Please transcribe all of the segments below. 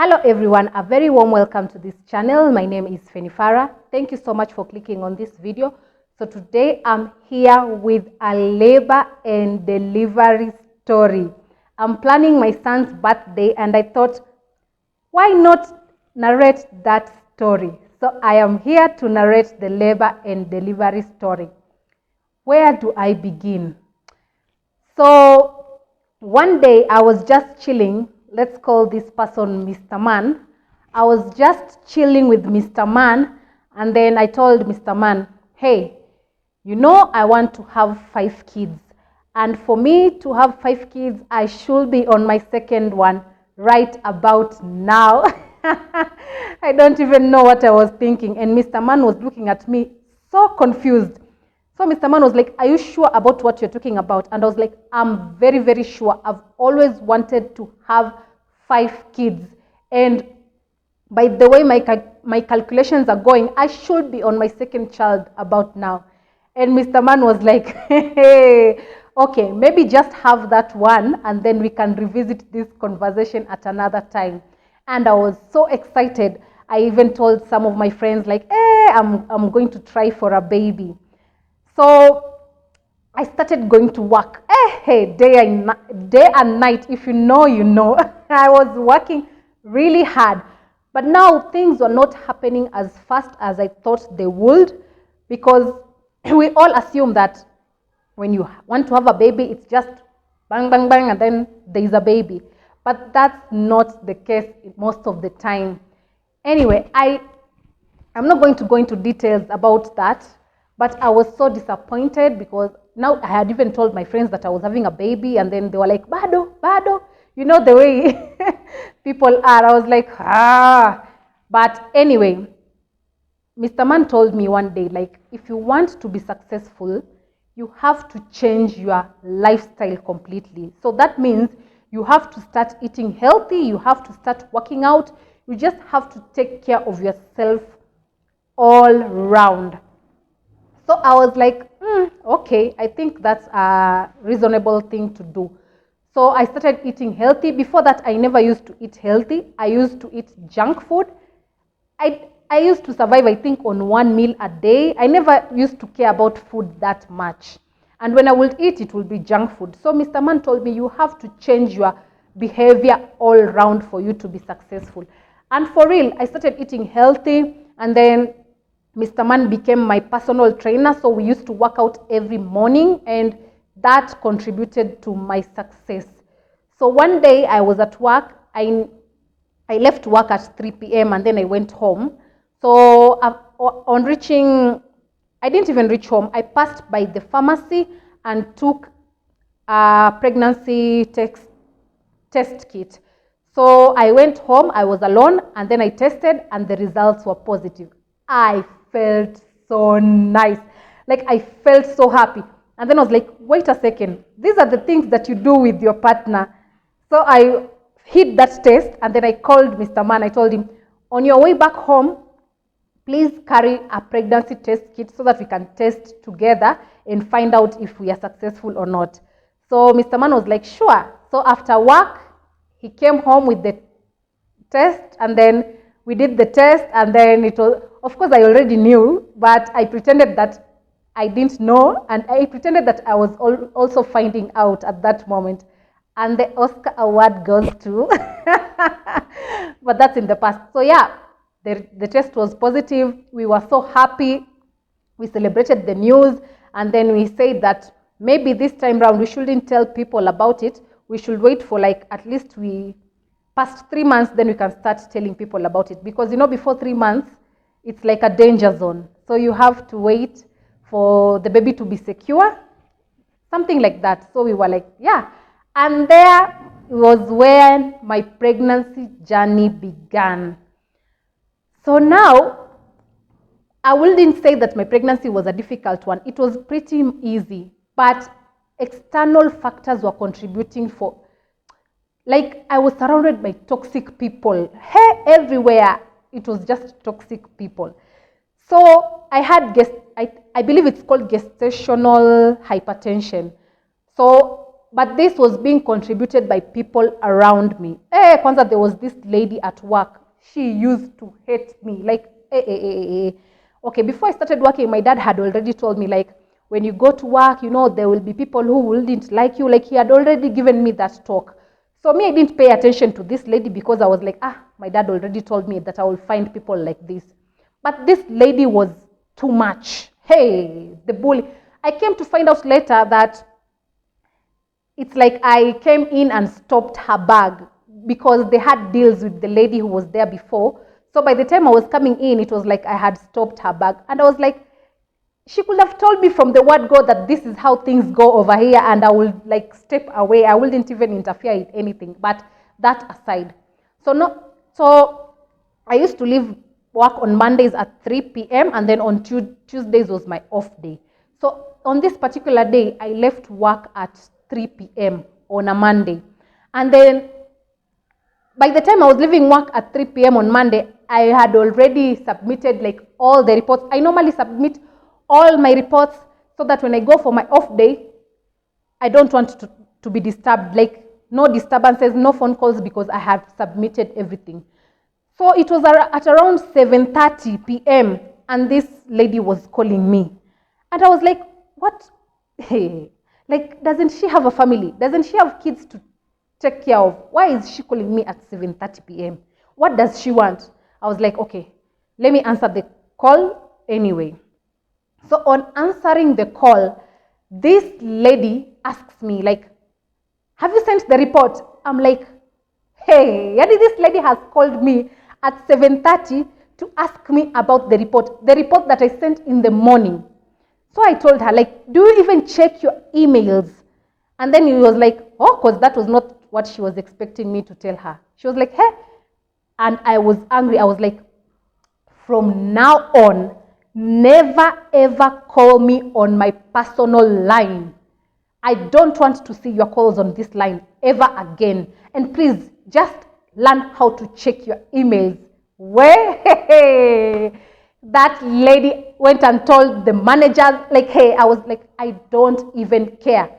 Hello everyone, a very warm welcome to this channel. My name is Fenifara. Thank you so much for clicking on this video. So today I'm here with a labor and delivery story. I'm planning my son's birthday and I thought, why not narrate that story? So I am here to narrate the labor and delivery story. Where do I begin? So one day I was just chilling. Let's call this person Mr. Man. I was just chilling with Mr. Man, and then I told Mr. Man, hey, I want to have 5 kids. And for me to have 5 kids, I should be on my second one right about now. I don't even know what I was thinking. And Mr. Man was looking at me so confused. So Mr. Man was like, are you sure about what you're talking about? And I was like, I'm very, very sure. I've always wanted to have 5 kids. And by the way my calculations are going, I should be on my second child about now. And Mr. Man was like, hey, okay, maybe just have that one and then we can revisit this conversation at another time. And I was so excited. I even told some of my friends like, hey, I'm going to try for a baby. So I started going to work. Hey, day and night. If you know, you know. I was working really hard. But now things were not happening as fast as I thought they would, because we all assume that when you want to have a baby, it's just bang, bang, bang, and then there is a baby. But that's not the case most of the time. Anyway, I'm not going to go into details about that, but I was so disappointed because now I had even told my friends that I was having a baby, and then they were like, Bado, Bado. You know the way people are. I was like, But anyway, Mr. Man told me one day, like, if you want to be successful, you have to change your lifestyle completely. So that means you have to start eating healthy, you have to start working out, you just have to take care of yourself all round. So I was like, okay, I think that's a reasonable thing to do. So I started eating healthy. Before that, I never used to eat healthy. I used to eat junk food. I used to survive, I think, on 1 meal a day. I never used to care about food that much. And when I would eat, it would be junk food. So Mr. Man told me, you have to change your behavior all around for you to be successful. And for real, I started eating healthy, and then Mr. Man became my personal trainer. So we used to work out every morning, and that contributed to my success. So one day I was at work. I left work at 3 p.m. and then I went home. So on reaching, I didn't even reach home. I passed by the pharmacy and took a pregnancy test kit. So I went home, I was alone, and then I tested and the results were positive. I felt so nice. Like, I felt so happy. And then I was like, wait a second. These are the things that you do with your partner. So I hit that test, and then I called Mr. Man. I told him, on your way back home, please carry a pregnancy test kit so that we can test together and find out if we are successful or not. So Mr. Man was like, sure. So after work, he came home with the test, and then we did the test, and then it was, of course, I already knew, but I pretended that I didn't know, and I pretended that I was also finding out at that moment. And the Oscar award goes to, but that's in the past. So yeah, the test was positive. We were so happy. We celebrated the news, and then we said that maybe this time round we shouldn't tell people about it. We should wait for like at least we past 3 months, then we can start telling people about it. Because before 3 months, it's like a danger zone. So you have to wait for the baby to be secure, something like that. So we were like, yeah. And there was when my pregnancy journey began. So now, I wouldn't say that my pregnancy was a difficult one. It was pretty easy, but external factors were contributing for, like, I was surrounded by toxic people. Hey, everywhere, it was just toxic people. So I had I believe it's called gestational hypertension. So but this was being contributed by people around me. Kwanza, there was this lady at work. She used to hate me. Like, Okay, before I started working, my dad had already told me, like, when you go to work, there will be people who wouldn't like you. Like, he had already given me that talk. So me, I didn't pay attention to this lady because I was like, my dad already told me that I will find people like this. But this lady was too much. Hey, the bully. I came to find out later that it's like I came in and stopped her bag because they had deals with the lady who was there before. So by the time I was coming in, it was like I had stopped her bag. And I was like, she could have told me from the word go that this is how things go over here, and I will like step away. I wouldn't even interfere in anything. But that aside, so I used to leave work on Mondays at 3 p.m. and then on Tuesdays was my off day. So on this particular day, I left work at 3 p.m. on a Monday. And then by the time I was leaving work at 3 p.m. on Monday, I had already submitted like all the reports. I normally submit all my reports so that when I go for my off day, I don't want to be disturbed, like no disturbances, no phone calls, because I have submitted everything. So it was at around 7:30 p.m. and this lady was calling me. And I was like, what? Hey, like, doesn't she have a family? Doesn't she have kids to take care of? Why is she calling me at 7:30 p.m.? What does she want? I was like, okay, let me answer the call anyway. So on answering the call, this lady asks me, like, have you sent the report? I'm like, hey, this lady has called me at 7:30 to ask me about the report that I sent in the morning. So I told her, like, do you even check your emails? And then he was like, oh, because that was not what she was expecting me to tell her. She was like, hey. And I was angry. I was like, from now on, never ever call me on my personal line. I don't want to see your calls on this line ever again. And please, just learn how to check your emails. Way, that lady went and told the manager, like, hey, I was like, I don't even care.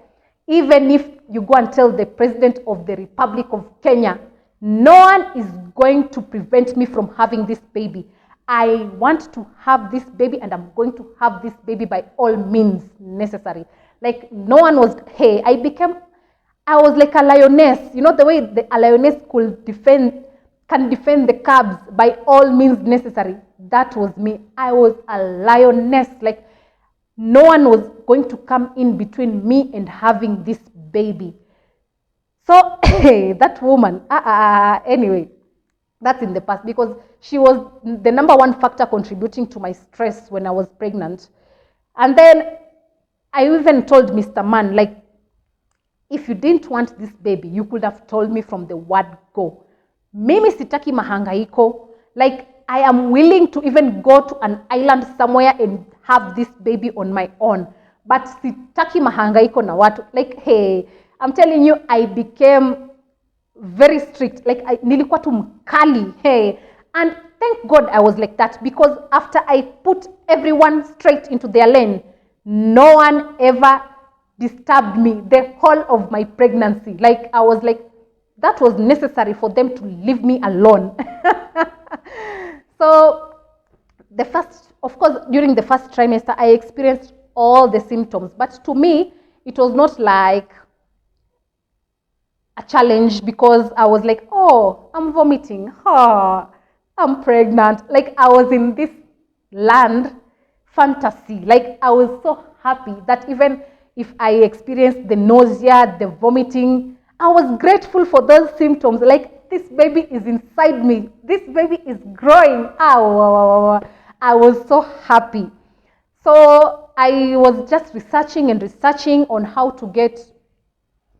Even if you go and tell the President of the Republic of Kenya, no one is going to prevent me from having this baby. I want to have this baby, and I'm going to have this baby by all means necessary. Like, no one was, hey, I was like a lioness. You know, the way a lioness can defend the cubs by all means necessary. That was me. I was a lioness. Like, no one was going to come in between me and having this baby. So, that woman, anyway, that's in the past, because she was the number one factor contributing to my stress when I was pregnant. And then I even told Mr. Man, like, if you didn't want this baby, you could have told me from the word go. Mimi sitaki mahangaiko. Like, I am willing to even go to an island somewhere and have this baby on my own. But sitaki mahangaiko na watu. Like, hey, I'm telling you, I became very strict. Like, nilikuwa tu mkali. Hey. And thank God I was like that, because after I put everyone straight into their lane, no one ever disturbed me the whole of my pregnancy. Like, I was like, that was necessary for them to leave me alone. So of course, during the first trimester, I experienced all the symptoms. But to me, it was not like a challenge, because I was like, oh, I'm vomiting. Oh, I'm pregnant. Like, I was in this land fantasy. Like, I was so happy that even if I experienced the nausea, the vomiting, I was grateful for those symptoms. Like, this baby is inside me. This baby is growing. I was so happy. So I was just researching on how to get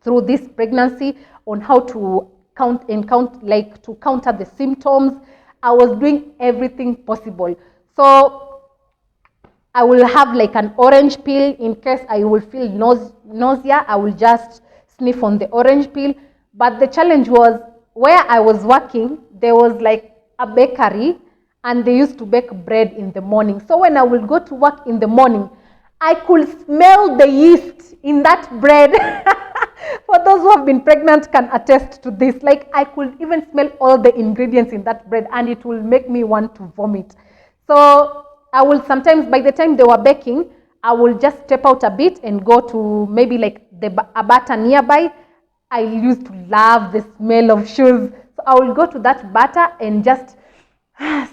through this pregnancy, on how to counter the symptoms. I was doing everything possible. So I will have like an orange peel in case I will feel nausea. I will just sniff on the orange peel. But the challenge was, where I was working, there was like a bakery, and they used to bake bread in the morning. So when I will go to work in the morning, I could smell the yeast in that bread. For those who have been pregnant can attest to this. Like, I could even smell all the ingredients in that bread and it will make me want to vomit. So I will sometimes, by the time they were baking, I will just step out a bit and go to maybe like a butter nearby. I used to love the smell of shoes. So I will go to that butter and just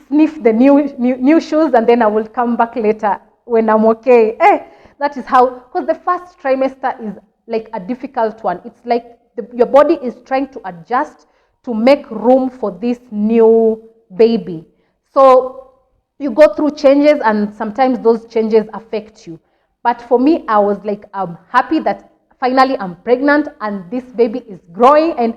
sniff the new shoes, and then I will come back later when I'm okay. That is how, because the first trimester is like a difficult one. It's like your body is trying to adjust to make room for this new baby. So you go through changes, and sometimes those changes affect you. But for me, I was like, I'm happy that finally I'm pregnant and this baby is growing, and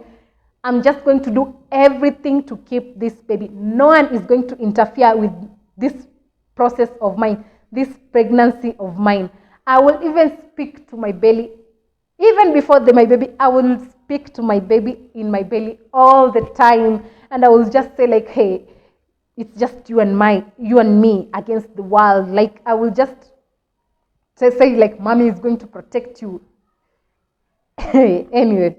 I'm just going to do everything to keep this baby. No one is going to interfere with this process of mine, this pregnancy of mine. I will even speak to my belly. Even before my baby, I will speak to my baby in my belly all the time. And I will just say like, hey, it's just you and me against the world. Like, I will just say like, mommy is going to protect you. Anyway,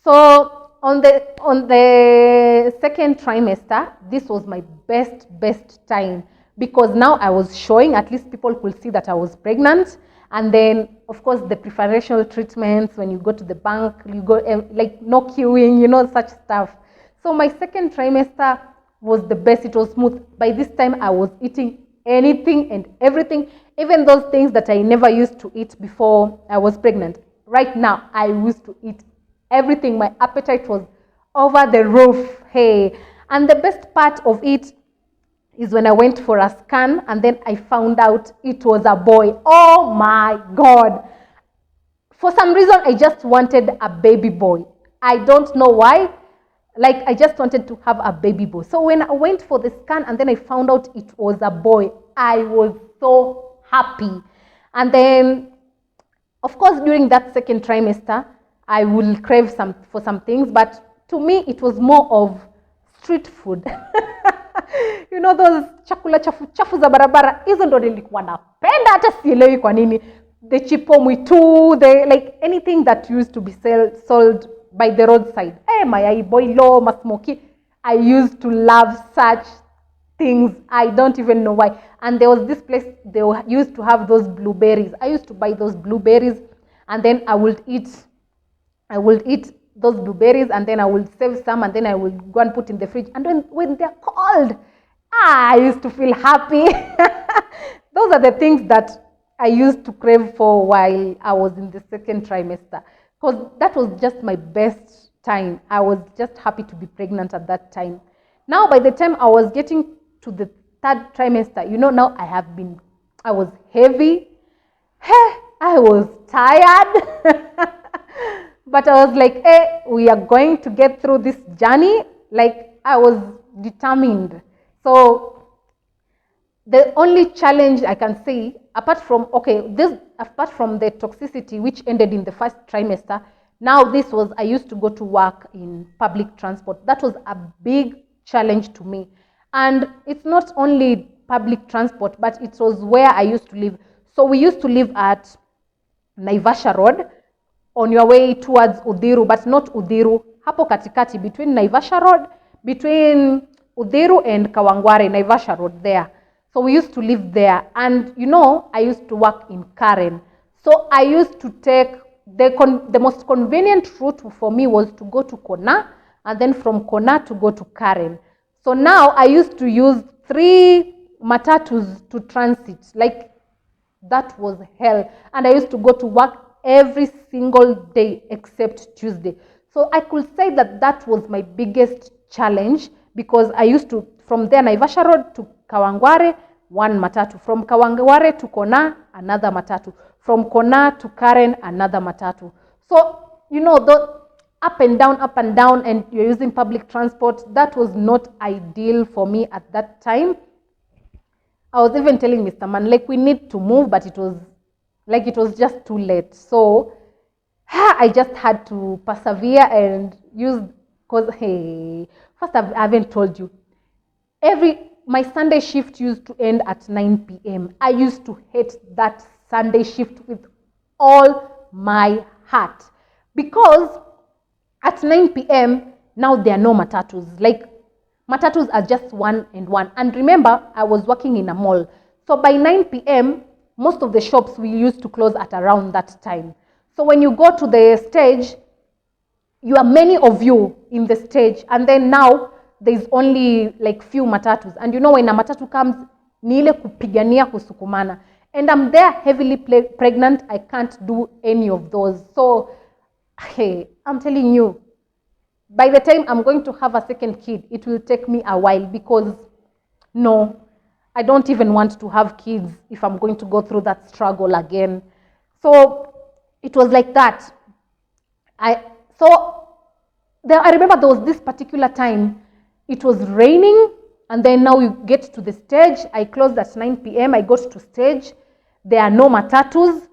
so on the second trimester, this was my best time, because now I was showing, at least people could see that I was pregnant. And then, of course, the preferential treatments, when you go to the bank, you go like no queuing, such stuff. So my second trimester was the best. It was smooth. By this time, I was eating anything and everything, even those things that I never used to eat before I was pregnant. Right now, I used to eat everything. My appetite was over the roof. Hey, and the best part of it is when I went for a scan and then I found out it was a boy. Oh my God. For some reason, I just wanted a baby boy. I don't know why. Like, I just wanted to have a baby boy. So when I went for the scan and then I found out it was a boy, I was so happy. And then, of course, during that second trimester, I will crave for some things, but to me, it was more of street food. Those chakula chafu za barabara, hizo ndo nilikuwa napenda, hata sielewi kwa nini. The chipo mwitu, like anything that used to be sold by the roadside. Mayai boilo, masmoki. I used to love such things. I don't even know why. And there was this place, they used to have those blueberries. I used to buy those blueberries, and then I would eat those blueberries, and then I will save some, and then I will go and put in the fridge. And when they're cold, I used to feel happy. Those are the things that I used to crave for while I was in the second trimester, because that was just my best time. I was just happy to be pregnant at that time. Now, by the time I was getting to the third trimester, now I was heavy. I was tired. But I was like, we are going to get through this journey. Like, I was determined. So the only challenge I can see, apart from the toxicity, which ended in the first trimester, now I used to go to work in public transport. That was a big challenge to me. And it's not only public transport, but it was where I used to live. So we used to live at Naivasha Road, on your way towards Uthiru, but not Uthiru, hapo katikati, between Naivasha Road, between Uthiru and Kawangware, Naivasha Road there. So we used to live there. And I used to work in Karen. So I used to take, the most convenient route for me was to go to Kona, and then from Kona to go to Karen. So now I used to use 3 matatus to transit. Like, that was hell. And I used to go to work every single day except Tuesday. So I could say that was my biggest challenge, because I used to, from there, Naivasha Road to Kawangware, 1 matatu. From Kawangware to Kona, another matatu. From Kona to Karen, another matatu. So, the up and down, and you're using public transport, that was not ideal for me at that time. I was even telling Mr. Man, like, we need to move, but it was just too late. So I just had to persevere and use, because, hey, first I haven't told you, my Sunday shift used to end at 9 p.m. I used to hate that Sunday shift with all my heart. because at 9 p.m. now there are no matatus. Like, matatus are just one and one. And remember, I was working in a mall. So by 9 p.m., most of the shops we used to close at around that time. So when you go to the stage, you are many of you in the stage, and then now there's only like few matatus. And you know, when a matatu comes, ni ile kupigania kusukumana. And I'm there heavily pregnant. I can't do any of those. So, hey, I'm telling you, by the time I'm going to have a second kid, it will take me a while, because no, I don't even want to have kids if I'm going to go through that struggle again. So it was like that. I remember there was this particular time, it was raining, and then now you get to the stage. I closed at 9 p.m. I got to stage. There are no matatus.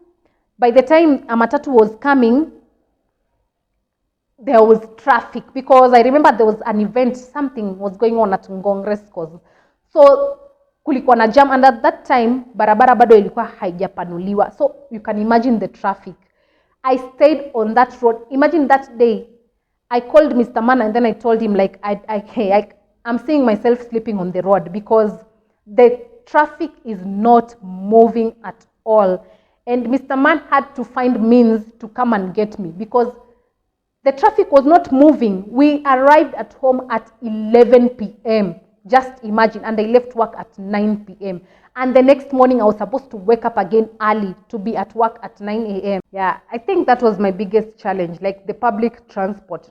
By the time a matatu was coming, there was traffic, because I remember there was an event, something was going on at Ngong Race Course. So kulikuwa na jam, and at that time barabara bado ilikuwa haijapanuliwa. So you can imagine the traffic. I stayed on that road. Imagine that day, I called Mr. Man, and then I told him, like, I'm seeing myself sleeping on the road, because the traffic is not moving at all. And Mr. Man had to find means to come and get me, because the traffic was not moving. We arrived at home at 11 p.m. Just imagine. And I left work at 9 p.m. And the next morning, I was supposed to wake up again early to be at work at 9 a.m. Yeah, I think that was my biggest challenge, like the public transport,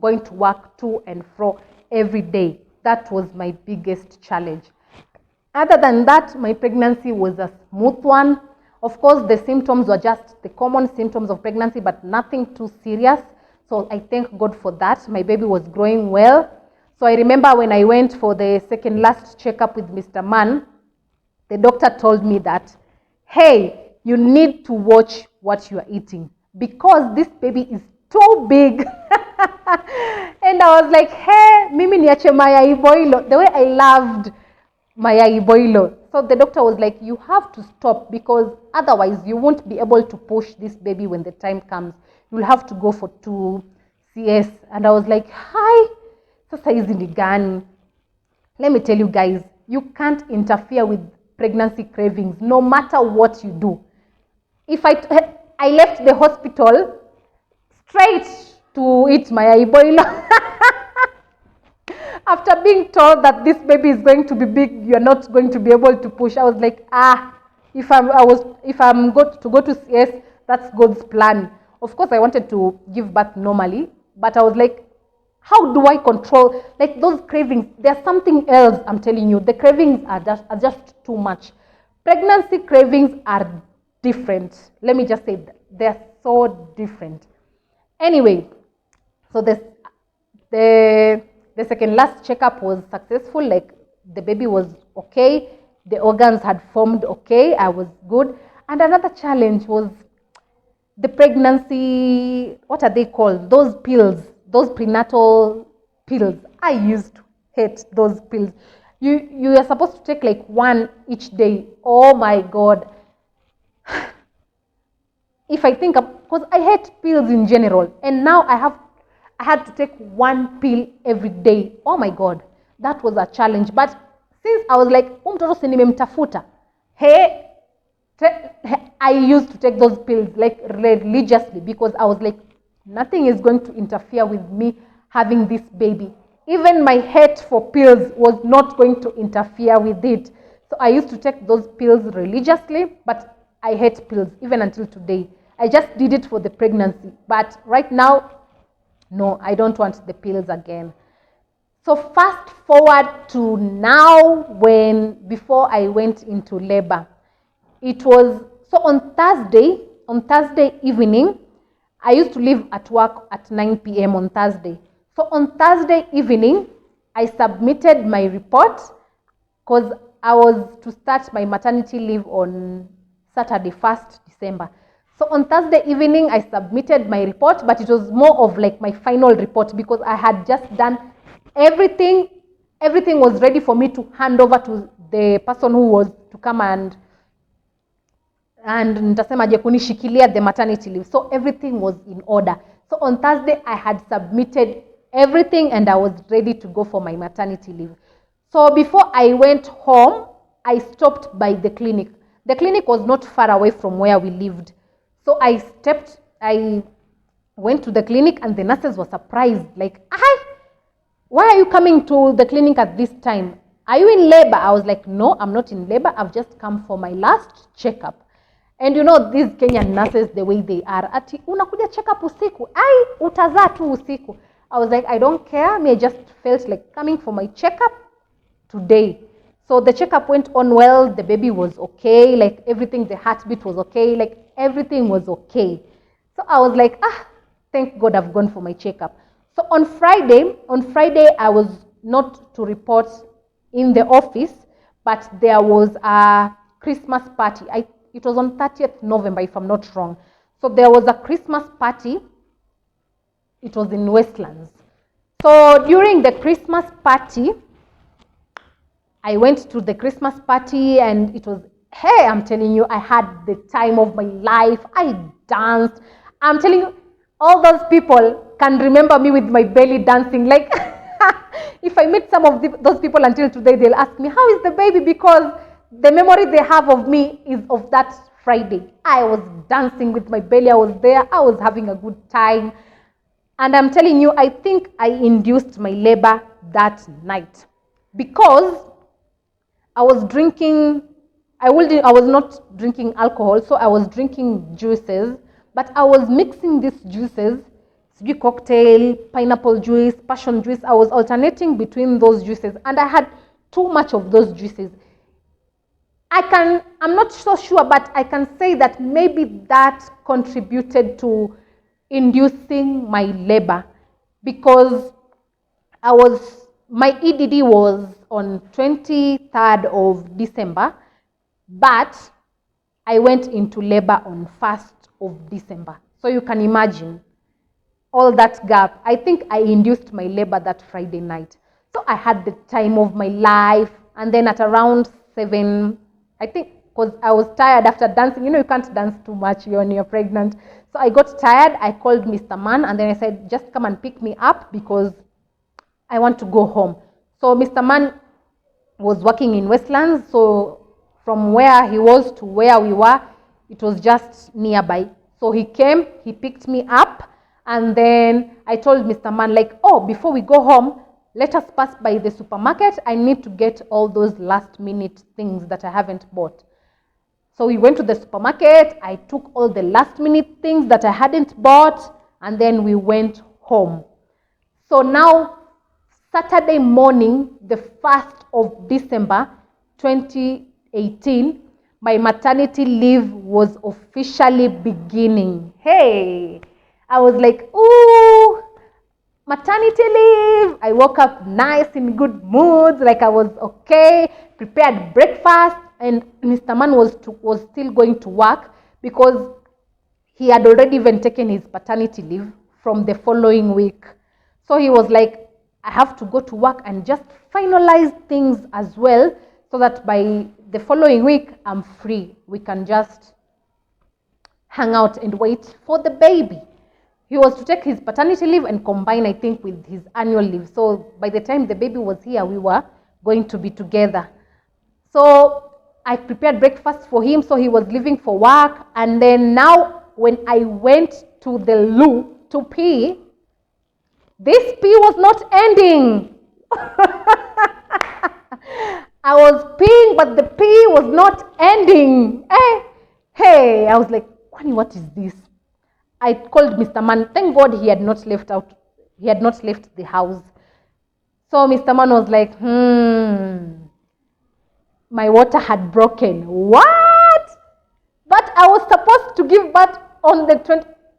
going to work to and fro every day. That was my biggest challenge. Other than that, my pregnancy was a smooth one. Of course, the symptoms were just the common symptoms of pregnancy, but nothing too serious. So I thank God for that. My baby was growing well. So I remember when I went for the second last checkup with Mr. Man, the doctor told me that, hey, you need to watch what you are eating, because this baby is too big. And I was like, hey, mimi niache mayai boilo. The way I loved mayai boilo. So the doctor was like, you have to stop, because otherwise you won't be able to push this baby when the time comes. You'll have to go to CS. And I was like, hi, sasa hizi ni gani? Let me tell you guys, you can't interfere with pregnancy cravings, no matter what you do. If I left the hospital straight to eat my boilo. After being told that this baby is going to be big, you're not going to be able to push. I was like, if I'm going to go to CS, that's God's plan. Of course, I wanted to give birth normally, but I was like, how do I control, like, those cravings? There's something else, I'm telling you. The cravings are just too much. Pregnancy cravings are different. Let me just say that. They're so different. Anyway, so the second last checkup was successful. Like, the baby was okay. The organs had formed okay. I was good. And another challenge was the pregnancy, what are they called? Those pills, those prenatal pills. I used to hate those pills. You are supposed to take like one each day. Oh my God. If I think, because I hate pills in general, and now I had to take one pill every day. Oh my God, that was a challenge. But since I was like, mtoto si nimemtafuta, hey, I used to take those pills like religiously, because I was like, nothing is going to interfere with me having this baby. Even my hate for pills was not going to interfere with it. So I used to take those pills religiously, but I hate pills even until today. I just did it for the pregnancy. But right now, no, I don't want the pills again. So fast forward to now, before I went into labor. It was, so on Thursday evening, I used to leave at work at 9 p.m. on Thursday. So on Thursday evening, I submitted my report, because I was to start my maternity leave on Saturday, 1st December. So on Thursday evening, I submitted my report, but it was more of like my final report, because I had just done everything. Everything was ready for me to hand over to the person who was to come and nitasemaje kunishikilia the maternity leave. So everything was in order. So on Thursday, I had submitted everything and I was ready to go for my maternity leave. So before I went home, I stopped by the clinic. The clinic was not far away from where we lived. So I went to the clinic and the nurses were surprised, like, "Hi, why are you coming to the clinic at this time? Are you in labor?" I was like, "No, I'm not in labor. I've just come for my last checkup." And you know, these Kenyan nurses, the way they are, ati, unakuja check up usiku. Ai, utazaa tu usiku. I was like, I don't care. Me, I just felt like coming for my checkup today. So the checkup went on well. The baby was okay. Like everything, the heartbeat was okay. Like everything was okay. So I was like, thank God I've gone for my checkup. So on Friday, I was not to report in the office, but there was a Christmas party. It was on 30th November, if I'm not wrong. So there was a Christmas party. It was in Westlands. So during the Christmas party, I went to the Christmas party and it was, hey, I'm telling you, I had the time of my life. I danced. I'm telling you, all those people can remember me with my belly dancing. Like, if I meet some of those people until today, they'll ask me, how is the baby? Because the memory they have of me is of that Friday. I was dancing with my belly. I was there. I was having a good time. And I'm telling you, I think I induced my labor that night because I was drinking, I was not drinking alcohol, so I was drinking juices, but I was mixing these juices, cocktail, pineapple juice, passion juice. I was alternating between those juices, and I had too much of those juices. I'm not so sure, but I can say that maybe that contributed to inducing my labor because my EDD was on 23rd of December, but I went into labor on 1st of December. So you can imagine all that gap. I think I induced my labor that Friday night. So I had the time of my life, and then at around 7, I think, because I was tired after dancing. You know, you can't dance too much when you're pregnant. So I got tired. I called Mr. Man, and then I said, just come and pick me up because I want to go home. So Mr. Man was working in Westlands, so from where he was to where we were, it was just nearby. So he came, he picked me up, and then I told Mr. Man, like, oh, before we go home, let us pass by the supermarket. I need to get all those last minute things that I haven't bought. So we went to the supermarket. I took all the last minute things that I hadn't bought, and then we went home. So now, Saturday morning, the 1st of December 2018, my maternity leave was officially beginning. Hey, I was like, ooh, maternity leave. I woke up nice, in good mood, like I was okay, prepared breakfast, and Mr. Man was still going to work because he had already even taken his paternity leave from the following week. So he was like, I have to go to work and just finalize things as well so that by the following week, I'm free. We can just hang out and wait for the baby. He was to take his paternity leave and combine, I think, with his annual leave. So by the time the baby was here, we were going to be together. So I prepared breakfast for him, so he was leaving for work. And then now when I went to the loo to pee, this pee was not ending. I was peeing, but the pee was not ending. Hey, I was like, Kwani, what is this? I called Mr. Man. Thank God he had not left the house. So Mr. Man was like, my water had broken. What? But I was supposed to give birth on the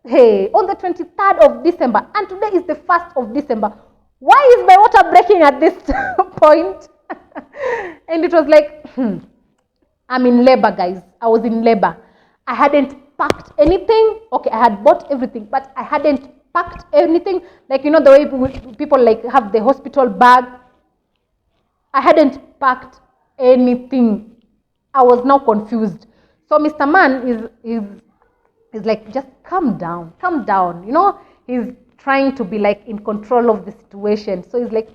23rd of December, and today is the 1st of December. Why is my water breaking at this point? And it was like, I'm in labor, guys. I was in labor. I hadn't packed anything. Okay, I had bought everything, but I hadn't packed anything. Like, you know, the way people like have the hospital bag. I hadn't packed anything. I was now confused. So Mr. Man is like, just calm down. You know, he's trying to be like in control of the situation. So he's like,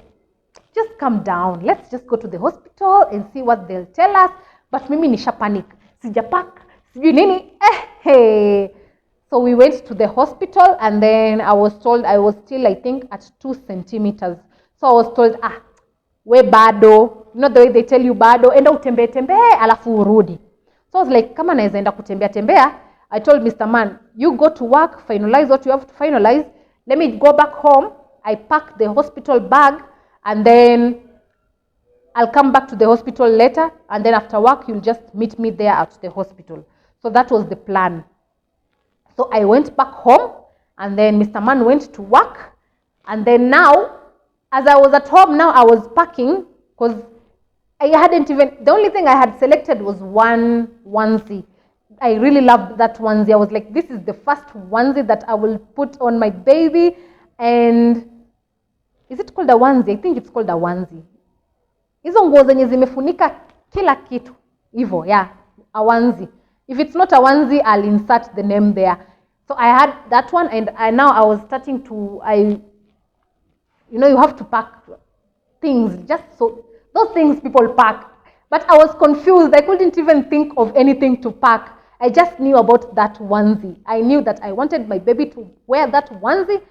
just calm down. Let's just go to the hospital and see what they'll tell us. But mimi nisha panic. Sijapak, sijui nini. Hey. So we went to the hospital and then I was told I was still, I think, at 2 centimeters. So I was told, we bado. You know the way they tell you bado, enda utembee tembee alafu urudi. So I was like, kama naeza enda kutembea tembea, I told Mr. Man, you go to work, finalize what you have to finalize. Let me go back home. I pack the hospital bag and then I'll come back to the hospital later. And then after work, you'll just meet me there at the hospital. So that was the plan. So I went back home and then Mr. Man went to work. And then now, as I was at home, now I was packing because I hadn't even, the only thing I had selected was one onesie. I really loved that onesie. I was like, this is the first onesie that I will put on my baby. And is it called a onesie? I think it's called a onesie. Hizo nguo zenye zimefunika kila kitu. Hivyo, yeah, a onesie. If it's not a onesie, I'll insert the name there. So I had that one and now I was starting to, you know, you have to pack things just so, those things people pack. But I was confused. I couldn't even think of anything to pack. I just knew about that onesie. I knew that I wanted my baby to wear that onesie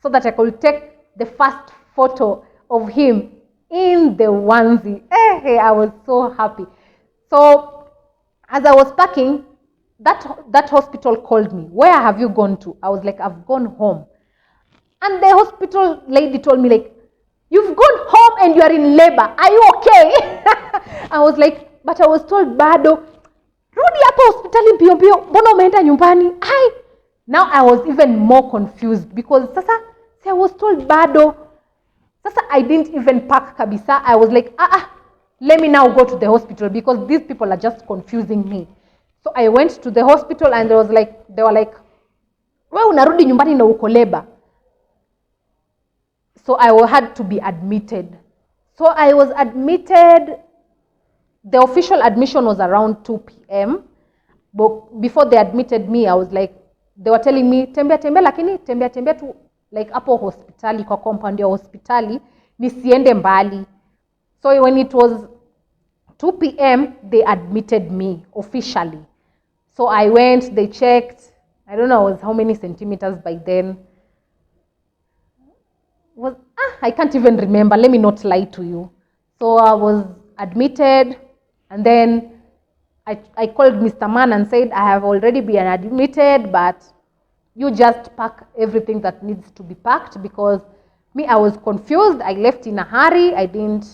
so that I could take the first photo of him in the onesie. Hey, I was so happy. So as I was packing, that hospital called me. Where have you gone to? I was like, I've gone home. And the hospital lady told me like, you've gone home and you are in labor. Are you okay? I was like, but I was told bado. Rudi hapa hospitali mbio mbio. Mbona umeenda nyumbani? Now I was even more confused because sasa I was told bado. Sasa I didn't even pack kabisa. I was like, let me now go to the hospital because these people are just confusing me. So I went to the hospital and they were like, wewe unarudi nyumbani na uko labor. So I had to be admitted. So I was admitted. The official admission was around 2 p.m. But before they admitted me, I was like, they were telling me, tembea lakini tembea tu like hapo hospitali, kwa compound ya hospitali, nisiende mbali. So when it was 2 p.m., they admitted me officially. So I went, they checked. I don't know how many centimeters by then. I can't even remember. Let me not lie to you. So I was admitted and then I called Mr. Man and said, I have already been admitted, but you just pack everything that needs to be packed because me, I was confused. I left in a hurry. I didn't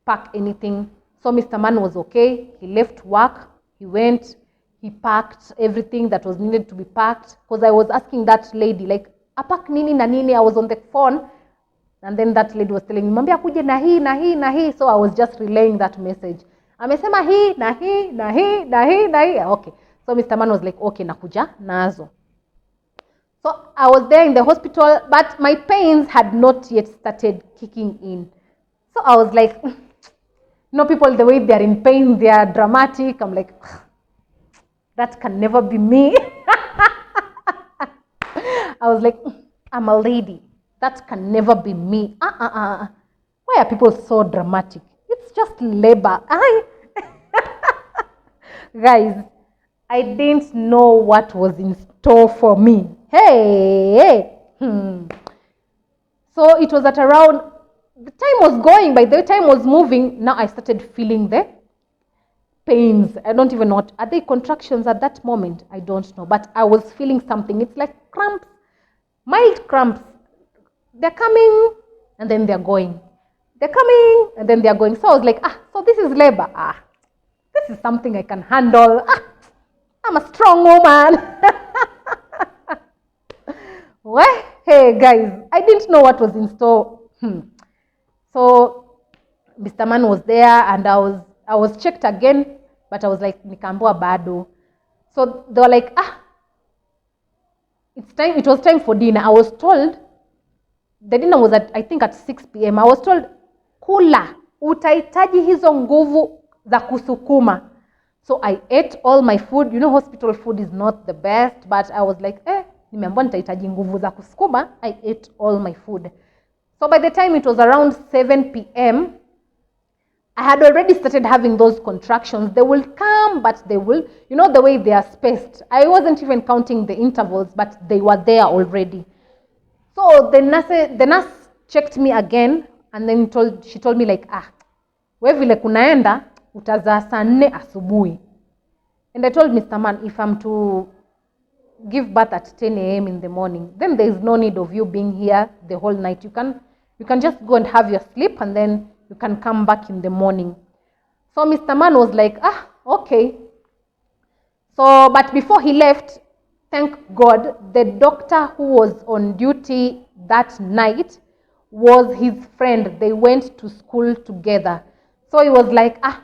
pack anything. So Mr. Man was okay. He left work. He went. He packed everything that was needed to be packed because I was asking that lady, like, apak nini na nini? I was on the phone. And then that lady was telling me, mwambie akuje na hii, na hii, na hii. So I was just relaying that message. Amesema hii, na hii, na hii, na hii, na hii. Okay. So Mr. Man was like, okay, nakuja nazo. So I was there in the hospital, but my pains had not yet started kicking in. So I was like, you know, people, the way they're in pain, they are dramatic. I'm like, that can never be me. I was like, I'm a lady. That can never be me. Why are people so dramatic? It's just labor. Guys, I didn't know what was in store for me. Hey. So it was at around, the time was going, by the time was moving, now I started feeling the pains. I don't even know what, are they contractions at that moment? I don't know, but I was feeling something. It's like cramps, mild cramps. They're coming and then they're going. They're coming and then they're going. So I was like, so this is labor. This is something I can handle. I'm a strong woman. Well, hey guys, I didn't know what was in store. So Mr. Man was there and I was checked again, but I was like, nikaambiwa bado. So they were like, it was time for dinner. I was told, the dinner was at, I think at 6 p.m. I was told, kula, utahitaji hizo nguvu za kusukuma. So I ate all my food. You know, hospital food is not the best, but I was like, nimeambiwa nitahitaji nguvu za kusukuma, I ate all my food. So by the time it was around 7 p.m., I had already started having those contractions. They will come, but they will, you know, the way they are spaced. I wasn't even counting the intervals, but they were there already. So the nurse checked me again, and then she told me like, wewe vile kunaenda, utazaa saa 4 asubuhi. And I told Mr. Man, if I'm to give birth at 10 a.m. in the morning, then there is no need of you being here the whole night. You can just go and have your sleep, and then you can come back in the morning. So Mr. Man was like, okay. So, but before he left, thank God, the doctor who was on duty that night was his friend. They went to school together. So he was like, I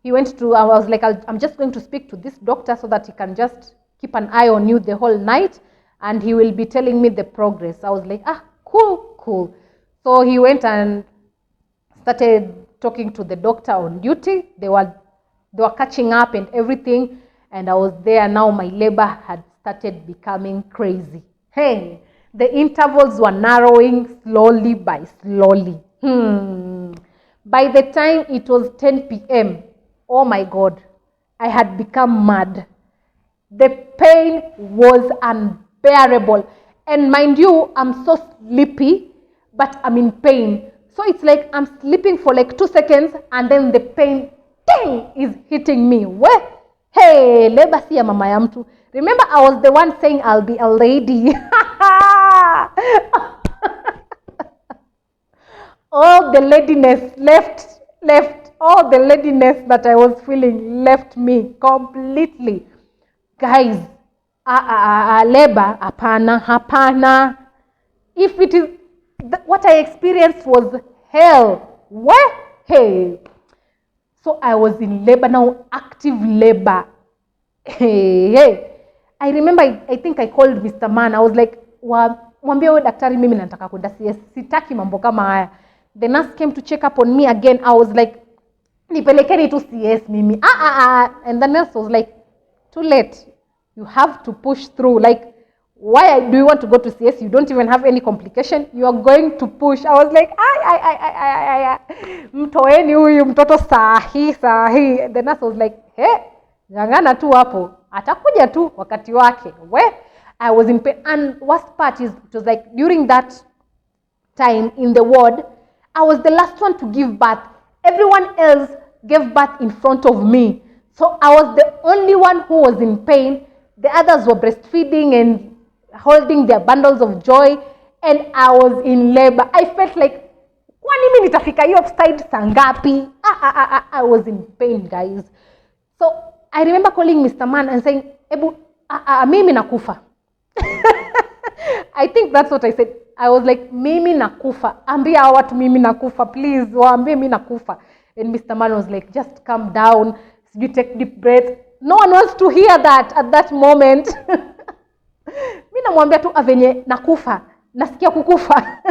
was like, I'm just going to speak to this doctor so that he can just keep an eye on you the whole night, and he will be telling me the progress. I was like, cool. So he went and started talking to the doctor on duty. They were catching up and everything, and I was there. Now my labor had started becoming crazy. Hey, the intervals were narrowing slowly by slowly. By the time it was 10 p.m., oh my God, I had become mad. The pain was unbearable. And mind you, I'm so sleepy, but I'm in pain. So it's like I'm sleeping for like 2 seconds, and then the pain, dang, is hitting me. Hey, labor si ya mama ya mtu. Remember, I was the one saying I'll be a lady. All the ladiness left. All the ladiness that I was feeling left me completely. Guys, labor, hapana. If it is, what I experienced was hell. Hey. So I was in labor now, active labor. Hey. I remember, I think I called Mr. Man. I was like, mwambie wewe daktari mimi nataka kwenda CS. Sitaki mambo kama haya. The nurse came to check up on me again. I was like, nipelekeni tu CS mimi. And the nurse was like, too late. You have to push through. Like, why do you want to go to CS? You don't even have any complication. You are going to push. I was like, mtoeni huyu mtoto sahi. The nurse was like, ngangana tu hapo. Atakuja tu wakati wake. I was in pain. And worst part is, it was like during that time in the ward, I was the last one to give birth. Everyone else gave birth in front of me. So I was the only one who was in pain. The others were breastfeeding and holding their bundles of joy, and I was in labor. I felt like, kwani mimi nitafika hiyo side saa ngapi? I was in pain, guys. So I remember calling Mr. Man and saying, mimi nakufa. I think that's what I said. I was like, mimi nakufa. Ambia watu mimi nakufa, please. Waambie mimi nakufa. And Mr. Man was like, just calm down. You take deep breath. No one wants to hear that at that moment. Mimi namwambia tu avenye nakufa. Nasikia kukufa.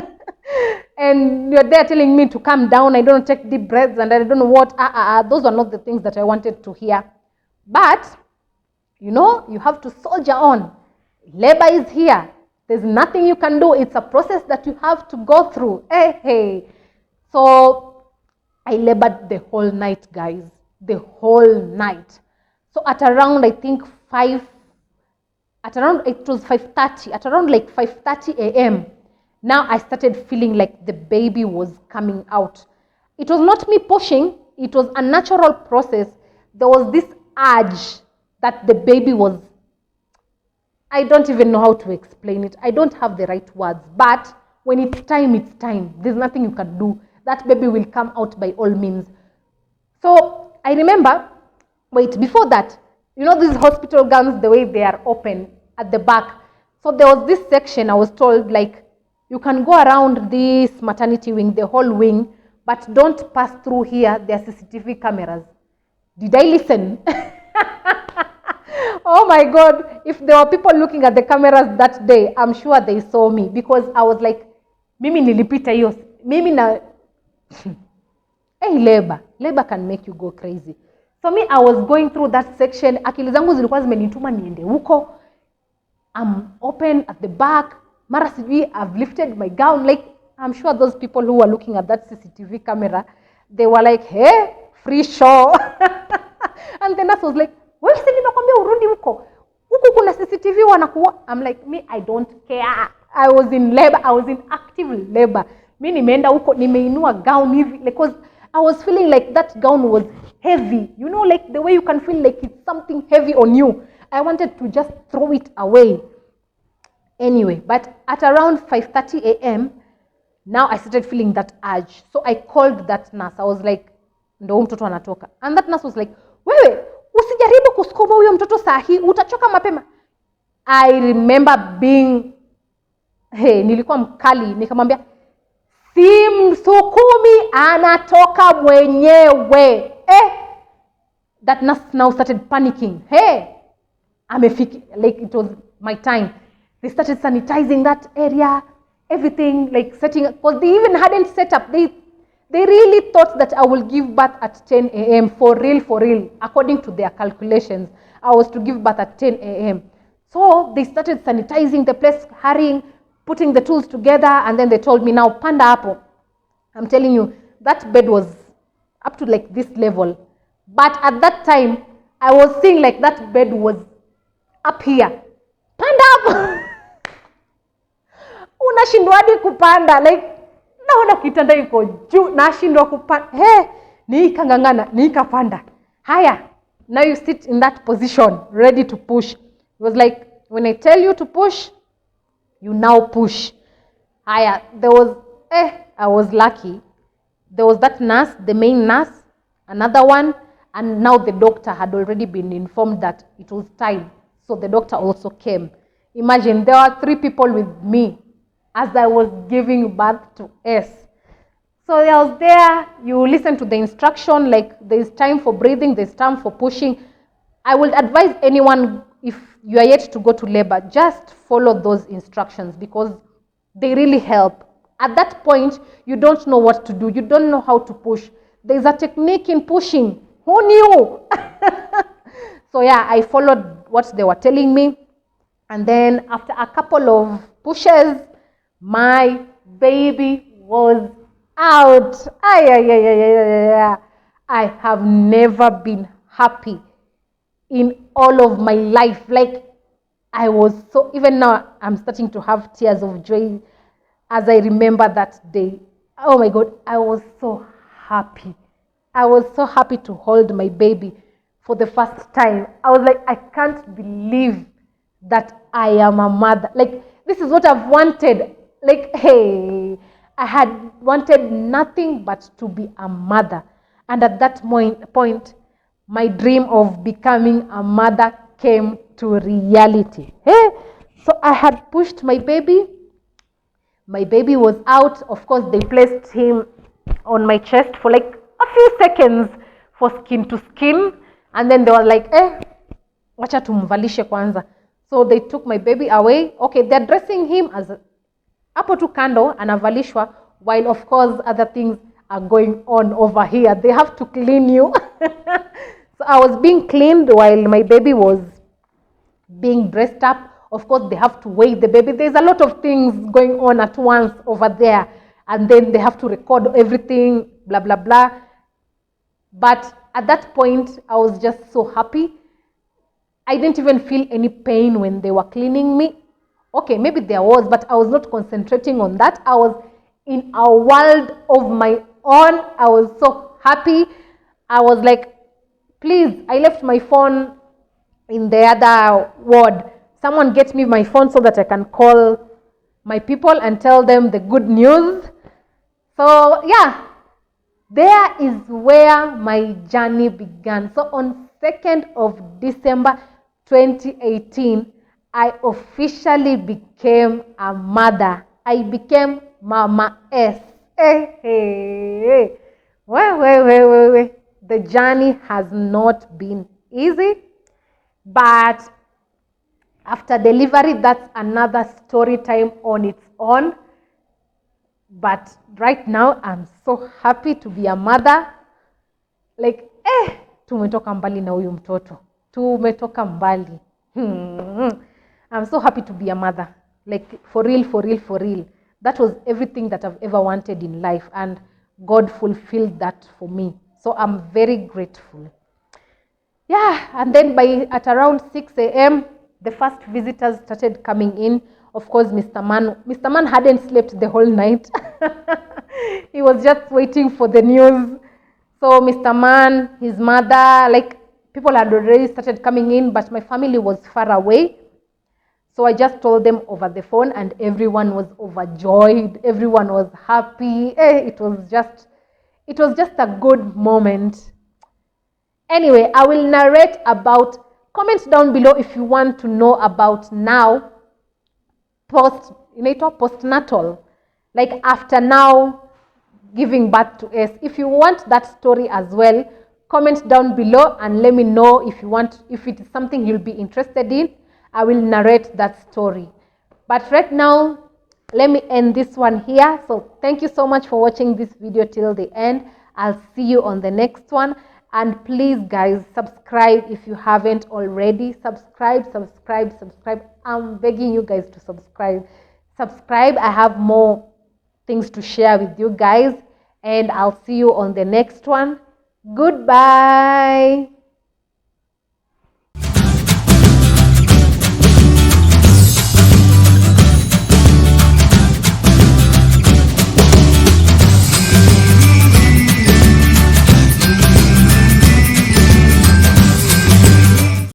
And you're there telling me to calm down. I don't take deep breaths and I don't know what. Those are not the things that I wanted to hear. But, you know, you have to soldier on. Labor is here. There's nothing you can do. It's a process that you have to go through. Hey. So, I labored the whole night, guys. The whole night. So at around, I think it was 5:30. At around like 5:30 a.m., now I started feeling like the baby was coming out. It was not me pushing. It was a natural process. There was this urge that the baby was, I don't even know how to explain it. I don't have the right words. But when it's time, it's time. There's nothing you can do. That baby will come out by all means. So I remember, before that, you know these hospital gowns, the way they are open at the back. So there was this section, I was told, like, you can go around this maternity wing, the whole wing, but don't pass through here. There are CCTV cameras. Did I listen? Oh my God. If there were people looking at the cameras that day, I'm sure they saw me, because I was like, mimi nilipita hiyo. Mimi na... Hey, labor can make you go crazy. So me, I was going through that section. Akili zangu zilikuwa zimenituma niende huko. I'm open at the back. Mara sijui, I've lifted my gown. Like, I'm sure those people who were looking at that CCTV camera, they were like, hey, free show. And the nurse was like, wewe si nimekwambia urudi huko. Huko kuna CCTV wanakuwa. I'm like, me, I don't care. I was in labor. I was in active labor. Mi nimeenda huko, nimeinua gown hivi. Because I was feeling like that gown was heavy. You know, like the way you can feel like it's something heavy on you. I wanted to just throw it away. Anyway, but at around 5:30 a.m., now I started feeling that urge. So I called that nurse. I was like, ndo mtoto anatoka. And that nurse was like, wewe, usijaribu kusukuma huyo mtoto saa hii, utachoka mapema. I remember being, nilikuwa mkali, nikamwambia, si msukumi, anatoka mwenyewe. That nurse now started panicking. Amefiki, like it was my time. They started sanitizing that area, everything, like setting up, because they even hadn't set up. They really thought that I will give birth at 10 a.m. for real. According to their calculations, I was to give birth at 10 a.m. So they started sanitizing the place, hurrying, putting the tools together, and then they told me, now, panda hapo. I'm telling you, that bed was up to like this level. But at that time, I was seeing like that bed was up here. Panda hapo. Unashindwadi kupanda, like, naona kitanda iko juu, nashindwa kupanda. Nikangangana, nikapanda. Haya, now you sit in that position, ready to push. It was like, when I tell you to push, you now push. Haya, there was, I was lucky. There was that nurse, the main nurse, another one, and now the doctor had already been informed that it was time. So the doctor also came. Imagine, there were 3 people with me as I was giving birth to S. So I was there, you listen to the instruction, like there's time for breathing, there's time for pushing. I will advise anyone, if you are yet to go to labor, just follow those instructions because they really help. At that point, you don't know what to do. You don't know how to push. There's a technique in pushing. Who knew? So yeah, I followed what they were telling me. And then after a couple of pushes, my baby was out. I have never been happy in all of my life. Like, I was so, even now I'm starting to have tears of joy as I remember that day. Oh my God, I was so happy. I was so happy to hold my baby for the first time. I was like, I can't believe that I am a mother. Like, this is what I've wanted. Like, I had wanted nothing but to be a mother. And at that point, my dream of becoming a mother came to reality. So I had pushed my baby. My baby was out. Of course, they placed him on my chest for like a few seconds for skin to skin. And then they were like, wacha tumvalishe kwanza. So they took my baby away. Okay, they're dressing him as hapo tu kando, anavalishwa, while of course other things are going on over here. They have to clean you. So I was being cleaned while my baby was being dressed up. Of course, they have to weigh the baby. There's a lot of things going on at once over there. And then they have to record everything, blah, blah, blah. But at that point, I was just so happy. I didn't even feel any pain when they were cleaning me. Okay, maybe there was, but I was not concentrating on that. I was in a world of my own. I was so happy. I was like, please, I left my phone in the other ward. Someone get me my phone so that I can call my people and tell them the good news. So yeah, there is where my journey began. So on 2nd of December 2018, I officially became a mother. I became Mama S. Wait. The journey has not been easy, but after delivery, that's another story time on its own. But right now, I'm so happy to be a mother. Like, tumetoka mbali na huyu mtoto. Tumetoka mbali. I'm so happy to be a mother. Like, for real, for real, for real. That was everything that I've ever wanted in life, and God fulfilled that for me. So I'm very grateful. Yeah, and then at around 6 a.m., the first visitors started coming in. Of course, Mr. Man hadn't slept the whole night. He was just waiting for the news. So Mr. Man, his mother, like, people had already started coming in, but my family was far away. So I just told them over the phone, and everyone was overjoyed. Everyone was happy. It was just a good moment. Anyway, I will narrate about, comment down below if you want to know about now postnatal, like after now giving birth to us. If you want that story as well, comment down below and let me know if it is something you'll be interested in. I will narrate that story. But right now, let me end this one here. So thank you so much for watching this video till the end. I'll see you on the next one. And please, guys, subscribe if you haven't already. Subscribe. I'm begging you guys to subscribe. I have more things to share with you guys, and I'll see you on the next one. Goodbye.